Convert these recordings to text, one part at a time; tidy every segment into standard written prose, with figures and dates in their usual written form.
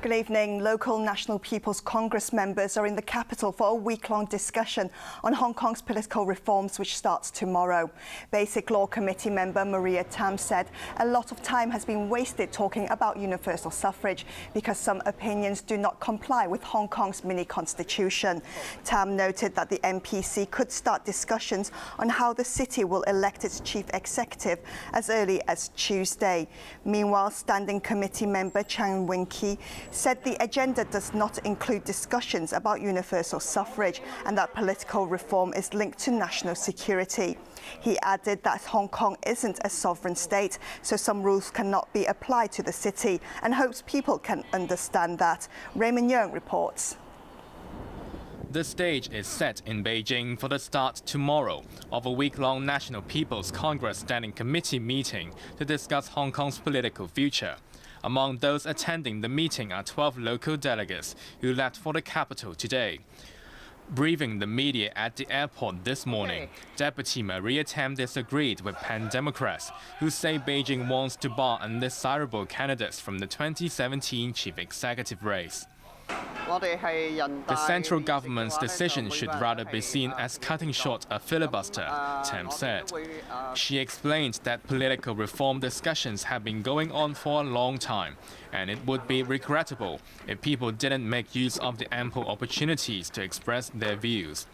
Good evening. Local National People's Congress members are in the capital for a week-long discussion on Hong Kong's political reforms, which starts tomorrow. Basic Law Committee member Maria Tam said a lot of time has been wasted talking about universal suffrage because some opinions do not comply with Hong Kong's mini-constitution. Tam noted that the MPC could start discussions on how the city will elect its chief executive as early as Tuesday. Meanwhile, Standing Committee member Chang Wing-ki said the agenda does not include discussions about universal suffrage and that political reform is linked to national security. He added that Hong Kong isn't a sovereign state, so some rules cannot be applied to the city, and hopes people can understand that. Leung reports. The stage is set in Beijing for the start tomorrow of a week-long National People's Congress Standing Committee meeting to discuss Hong Kong's political future. Among those attending the meeting are 12 local delegates who left for the capital today. Briefing the media at the airport this morning, Deputy Maria Tam disagreed with Pan-Democrats, who say Beijing wants to bar undesirable candidates from the 2017 chief executive race. The central government's decision should rather be seen as cutting short a filibuster, Tam said. She explained that political reform discussions have been going on for a long time, and it would be regrettable if people didn't make use of the ample opportunities to express their views.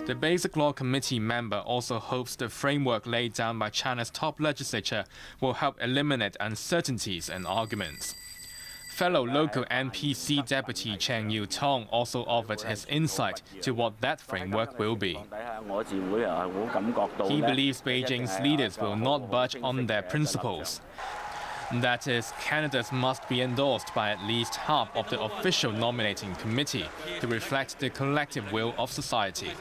The Basic Law Committee member also hopes the framework laid down by China's top legislature will help eliminate uncertainties and arguments. Fellow local NPC Deputy Chang Yu-tong also offered his insight to what that framework will be. He believes Beijing's leaders will not budge on their principles. That is, candidates must be endorsed by at least half of the official nominating committee to reflect the collective will of society.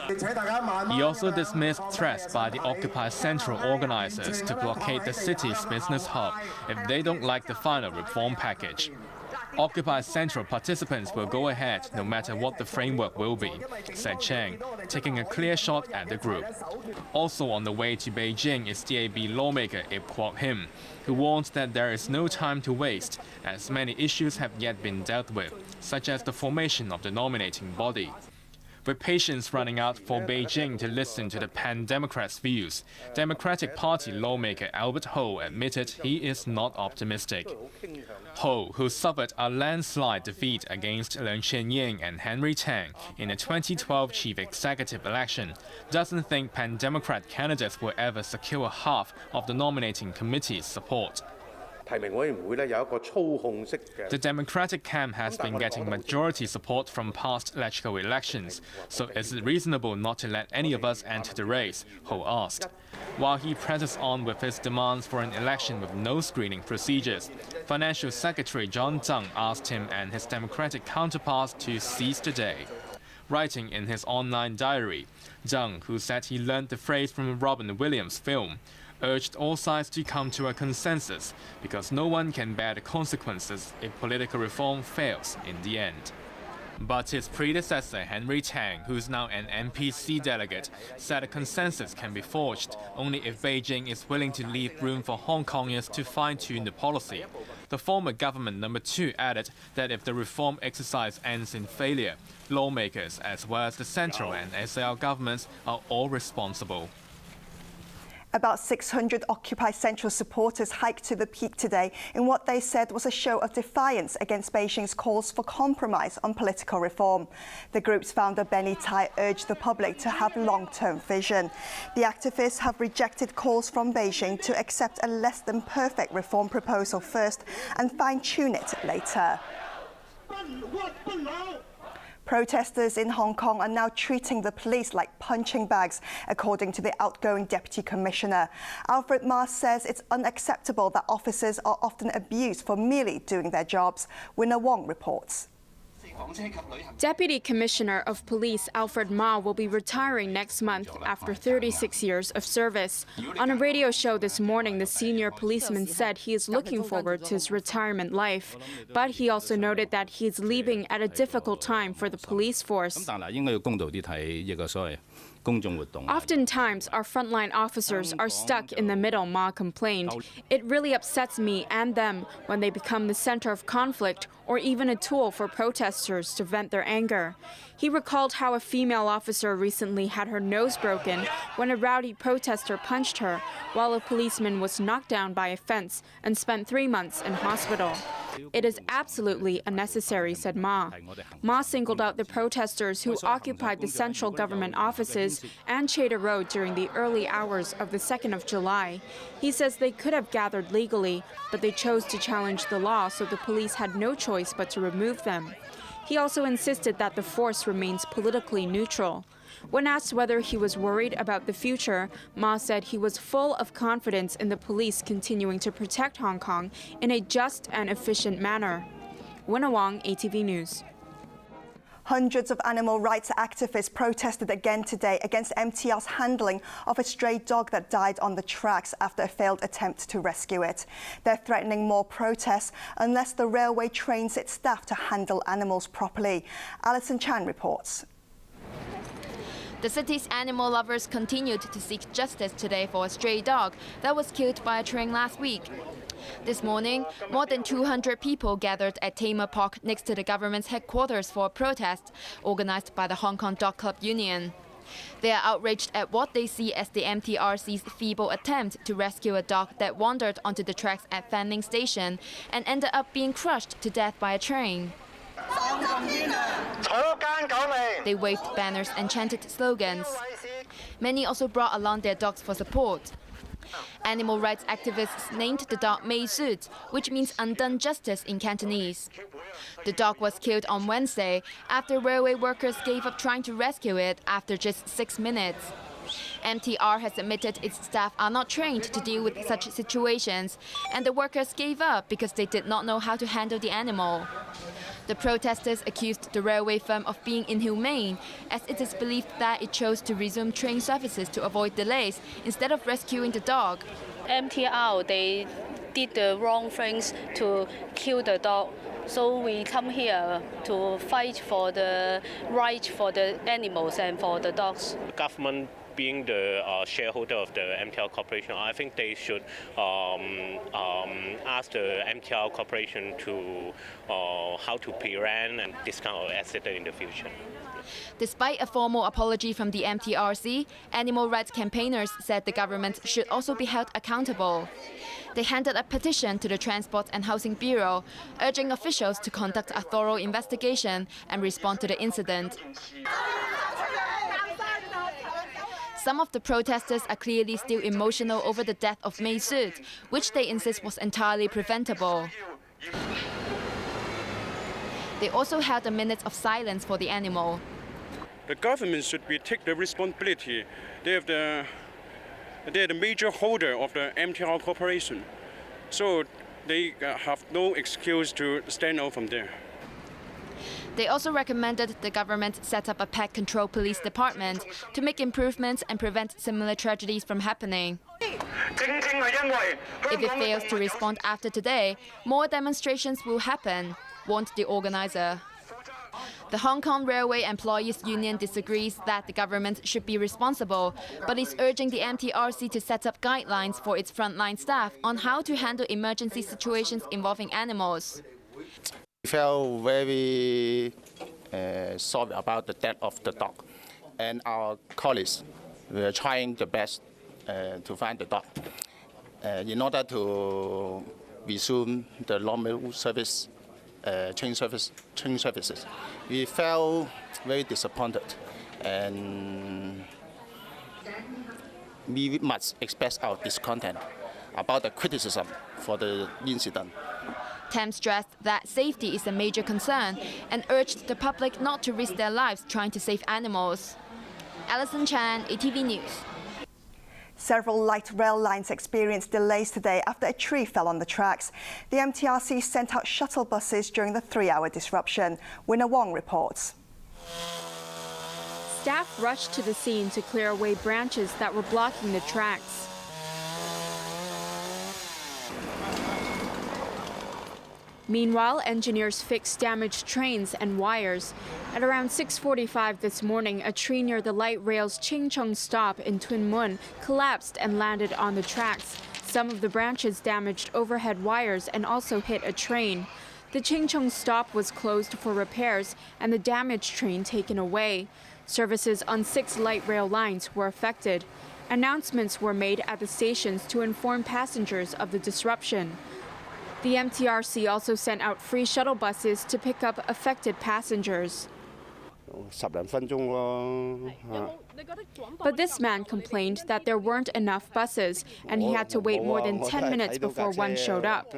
He also dismissed threats by the Occupy Central organizers to blockade the city's business hub if they don't like the final reform package. Occupy Central participants will go ahead no matter what the framework will be, said Chang, taking a clear shot at the group. Also on the way to Beijing is DAB lawmaker Ip Kwok Him, who warns that there is no time to waste, as many issues have yet been dealt with, such as the formation of the nominating body. With patience running out for Beijing to listen to the Pan-Democrats' views, Democratic Party lawmaker Albert Ho admitted he is not optimistic. Ho, who suffered a landslide defeat against Leung and Henry Tang in the 2012 chief executive election, doesn't think Pan-Democrat candidates will ever secure half of the nominating committee's support. The Democratic camp has been getting majority support from past electoral elections, so is it reasonable not to let any of us enter the race? Ho asked. While he presses on with his demands for an election with no screening procedures, Financial Secretary John Tsang asked him and his Democratic counterparts to seize the day. Writing in his online diary, Tsang, who said he learned the phrase from a Robin Williams film, urged all sides to come to a consensus because no one can bear the consequences if political reform fails in the end. But his predecessor, Henry Tang, who's now an NPC delegate, said a consensus can be forged only if Beijing is willing to leave room for Hong Kongers to fine-tune the policy. The former government number 2 added that if the reform exercise ends in failure, lawmakers as well as the central and SAR governments are all responsible. About 600 Occupy Central supporters hiked to the Peak today in what they said was a show of defiance against Beijing's calls for compromise on political reform. The group's founder Benny Tai urged the public to have long-term vision. The activists have rejected calls from Beijing to accept a less-than-perfect reform proposal first and fine-tune it later. Protesters in Hong Kong are now treating the police like punching bags, according to the outgoing Deputy Commissioner. Alfred Ma says it's unacceptable that officers are often abused for merely doing their jobs. Winner Wong reports. Deputy Commissioner of Police Alfred Ma will be retiring next month after 36 years of service. On a radio show this morning, the senior policeman said he is looking forward to his retirement life. But he also noted that he is leaving at a difficult time for the police force. Oftentimes, our frontline officers are stuck in the middle, Ma complained. It really upsets me and them when they become the center of conflict or even a tool for protesters to vent their anger. He recalled how a female officer recently had her nose broken when a rowdy protester punched her, while a policeman was knocked down by a fence and spent 3 months in hospital. It is absolutely unnecessary, said Ma. Ma singled out the protesters who occupied the central government offices and Chater Road during the early hours of the 2nd of July. He says they could have gathered legally, but they chose to challenge the law, so the police had no choice but to remove them. He also insisted that the force remains politically neutral. When asked whether he was worried about the future, Ma said he was full of confidence in the police continuing to protect Hong Kong in a just and efficient manner. Winna Wong, ATV News. Hundreds of animal rights activists protested again today against MTR's handling of a stray dog that died on the tracks after a failed attempt to rescue it. They're threatening more protests unless the railway trains its staff to handle animals properly. Alison Chan reports. The city's animal lovers continued to seek justice today for a stray dog that was killed by a train last week. This morning, more than 200 people gathered at Tamer Park next to the government's headquarters for a protest organized by the Hong Kong Dog Club Union. They are outraged at what they see as the MTRC's feeble attempt to rescue a dog that wandered onto the tracks at Fanling Station and ended up being crushed to death by a train. They waved banners and chanted slogans. Many also brought along their dogs for support. Animal rights activists named the dog Mei Sut, which means undone justice in Cantonese. The dog was killed on Wednesday after railway workers gave up trying to rescue it after just 6 minutes. MTR has admitted its staff are not trained to deal with such situations, and the workers gave up because they did not know how to handle the animal. The protesters accused the railway firm of being inhumane, as it is believed that it chose to resume train services to avoid delays instead of rescuing the dog. MTR, they did the wrong things to kill the dog. So we come here to fight for the right for the animals and for the dogs. Government being the shareholder of the MTR Corporation, I think they should ask the MTR Corporation to how to prevent and this kind of accident in the future. Despite a formal apology from the MTRC, animal rights campaigners said the government should also be held accountable. They handed a petition to the Transport and Housing Bureau, urging officials to conduct a thorough investigation and respond to the incident. Some of the protesters are clearly still emotional over the death of Mei Sut, which they insist was entirely preventable. They also held a minute of silence for the animal. The government should take the responsibility. They are the major holder of the MTR Corporation, so they have no excuse to stand out from there. They also recommended the government set up a pet control police department to make improvements and prevent similar tragedies from happening. If it fails to respond after today, more demonstrations will happen, warned the organizer. The Hong Kong Railway Employees Union disagrees that the government should be responsible, but is urging the MTRC to set up guidelines for its frontline staff on how to handle emergency situations involving animals. We felt very sorry about the death of the dog, and our colleagues were trying the best to find the dog in order to resume the normal service, train services. We felt very disappointed, and we must express our discontent about the criticism for the incident. Tam stressed that safety is a major concern and urged the public not to risk their lives trying to save animals. Alison Chan, ATV News. Several light rail lines experienced delays today after a tree fell on the tracks. The MTRC sent out shuttle buses during the 3-hour disruption. Winna Wong reports. Staff rushed to the scene to clear away branches that were blocking the tracks. Meanwhile, engineers fixed damaged trains and wires. At around 6:45 this morning, a tree near the light rail's Chingcheng stop in Tuen Mun collapsed and landed on the tracks. Some of the branches damaged overhead wires and also hit a train. The Chingcheng stop was closed for repairs and the damaged train taken away. Services on 6 light rail lines were affected. Announcements were made at the stations to inform passengers of the disruption. The MTRC also sent out free shuttle buses to pick up affected passengers. But this man complained that there weren't enough buses and he had to wait more than 10 minutes before one showed up.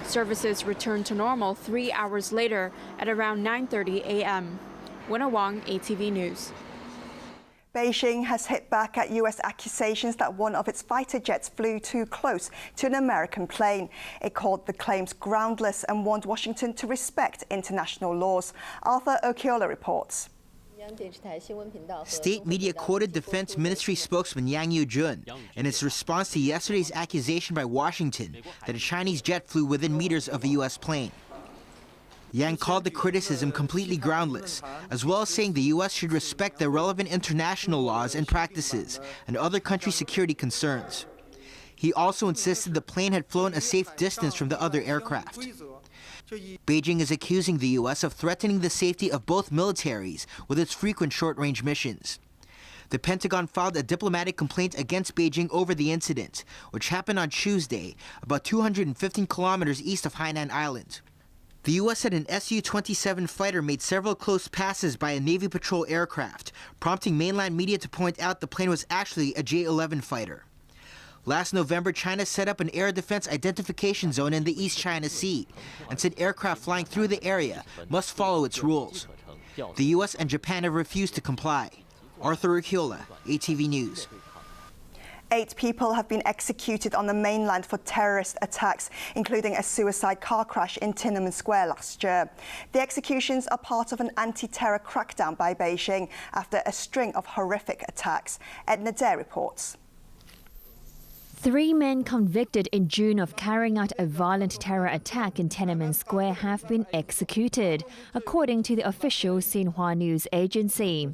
Services returned to normal 3 hours later at around 9:30 a.m. Winna Wong, ATV News. Beijing has hit back at U.S. accusations that one of its fighter jets flew too close to an American plane. It called the claims groundless and warned Washington to respect international laws. Arthur Okiola reports. State media quoted Defense Ministry spokesman Yang Yu-jun in its response to yesterday's accusation by Washington that a Chinese jet flew within meters of a U.S. plane. Yang called the criticism completely groundless, as well as saying the U.S. should respect the relevant international laws and practices and other countries' security concerns. He also insisted the plane had flown a safe distance from the other aircraft. Beijing is accusing the U.S. of threatening the safety of both militaries with its frequent short-range missions. The Pentagon filed a diplomatic complaint against Beijing over the incident, which happened on Tuesday, about 215 kilometers east of Hainan Island. The U.S. said an Su-27 fighter made several close passes by a Navy patrol aircraft, prompting mainland media to point out the plane was actually a J-11 fighter. Last November, China set up an air defense identification zone in the East China Sea and said aircraft flying through the area must follow its rules. The U.S. and Japan have refused to comply. Arthur Urquiola, ATV News. 8 people have been executed on the mainland for terrorist attacks, including a suicide car crash in Tiananmen Square last year. The executions are part of an anti-terror crackdown by Beijing after a string of horrific attacks. Edna Dare reports. 3 men convicted in June of carrying out a violent terror attack in Tiananmen Square have been executed, according to the official Xinhua news agency.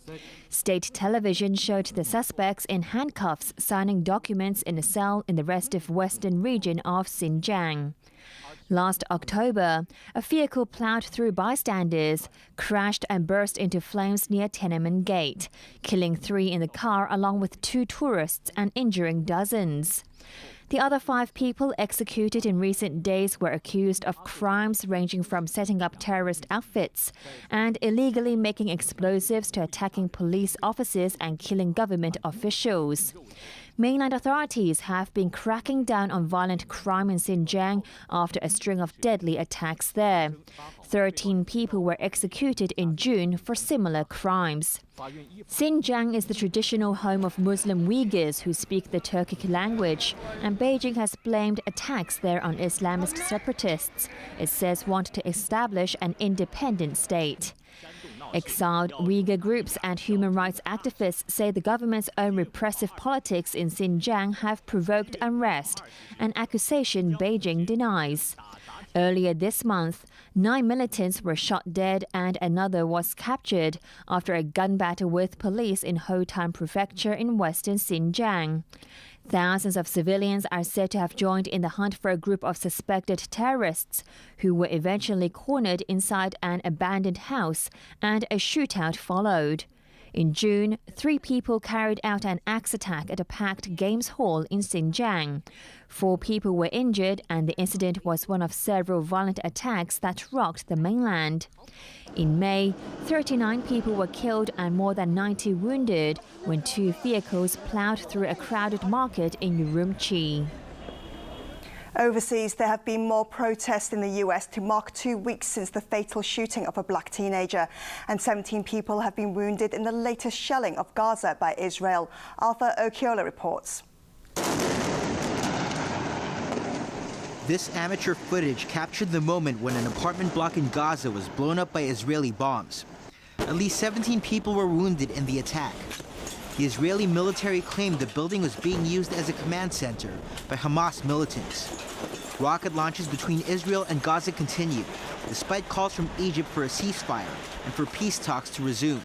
State television showed the suspects in handcuffs signing documents in a cell in the restive western region of Xinjiang. Last October, a vehicle plowed through bystanders, crashed and burst into flames near Tiananmen Gate, killing 3 in the car along with 2 tourists and injuring dozens. The other 5 people executed in recent days were accused of crimes ranging from setting up terrorist outfits and illegally making explosives to attacking police officers and killing government officials. Mainland authorities have been cracking down on violent crime in Xinjiang after a string of deadly attacks there. 13 people were executed in June for similar crimes. Xinjiang is the traditional home of Muslim Uyghurs who speak the Turkic language, and Beijing has blamed attacks there on Islamist separatists it says want to establish an independent state. Exiled Uyghur groups and human rights activists say the government's own repressive politics in Xinjiang have provoked unrest, an accusation Beijing denies. Earlier this month, 9 militants were shot dead and another was captured after a gun battle with police in Hotan Prefecture in western Xinjiang. Thousands of civilians are said to have joined in the hunt for a group of suspected terrorists who were eventually cornered inside an abandoned house, and a shootout followed. In June, 3 people carried out an axe attack at a packed games hall in Xinjiang. 4 people were injured, and the incident was one of several violent attacks that rocked the mainland. In May, 39 people were killed and more than 90 wounded when 2 vehicles plowed through a crowded market in Urumqi. Overseas, there have been more protests in the US to mark 2 weeks since the fatal shooting of a black teenager, and 17 people have been wounded in the latest shelling of Gaza by Israel. Arthur Okiola reports. This amateur footage captured the moment when an apartment block in Gaza was blown up by Israeli bombs. At least 17 people were wounded in the attack. The Israeli military claimed the building was being used as a command center by Hamas militants. Rocket launches between Israel and Gaza continue, despite calls from Egypt for a ceasefire and for peace talks to resume.